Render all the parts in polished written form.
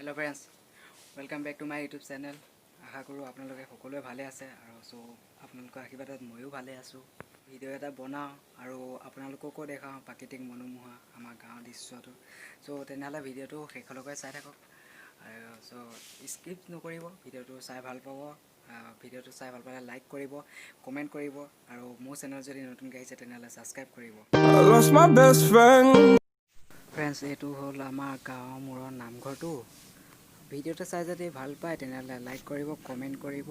Hello friends, welcome back to my YouTube channel. आशा करूँ आपलोके सकलोৱে भाले आछे आरो सो आपलोকৰ आशीर्वादत मयो भाले आছো। ভিডিও এটা বনাওঁ আৰু আপোনালোককো দেখাওঁ প্ৰাকৃতিক মনোমোহা আমাৰ গাঁৱৰ দৃশ্যটো। সো তেনেহ'লে ভিডিওটো শেষলৈকে চাই থাকক আৰু সো স্কিপ নকৰিব, ভিডিওটো চাই ভাল পাব। ভিডিওটো চাই ভাল পালে লাইক কৰিব, কমেণ্ট কৰিব আৰু মোৰ চেনেল যদি নতুনকৈ আহিছে তেনেহ'লে ছাবস্ক্ৰাইব কৰিব। ফ্ৰেন্ডছ, এইটো হ'ল আমাৰ গাঁৱৰ মূৰৰ নামঘৰটো। ভিডিওটো চাই যদি ভাল পায় তেনেহ'লে লাইক কৰিব, কমেণ্ট কৰিব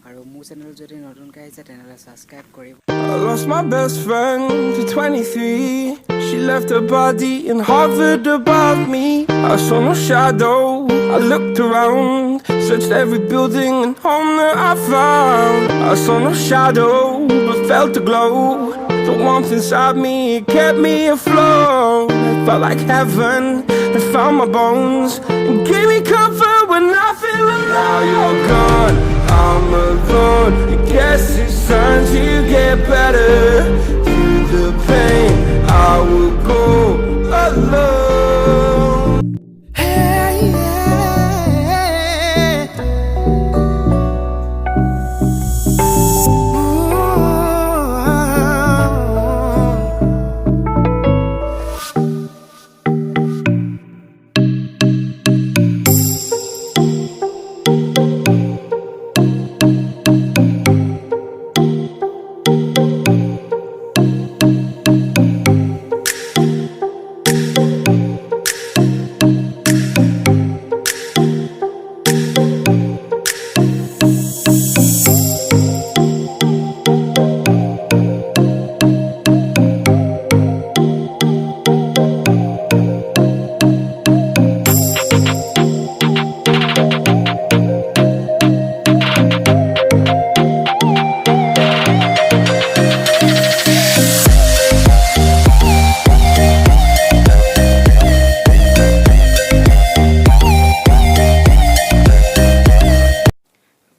আৰু মোৰ চেনেল যদি নতুনকৈ আহিছে তেনেহ'লে ছাবস্ক্ৰাইব কৰিব। I lost my best friend to 23. She left her body and hovered above me. I saw no shadow, I looked around, searched every building and home that I found. I saw no shadow, but felt the glow. The warmth inside me, it kept me afloat. It felt like heaven, it found my bones and gave me comfort when I feel alone. Now you're gone, I'm alone. I guess it's time to get better. Through the pain, I will go alone. Hey, yeah. Ooh.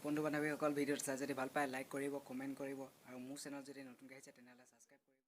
বন্ধু বান্ধৱীসকল, ভিডিওটো চাই যদি ভাল পায় like কৰিব, comment কৰিব আৰু মোৰ চেনেল যদি নতুনকৈ আহিছে তেনেহ'লে ছাবস্ক্ৰাইব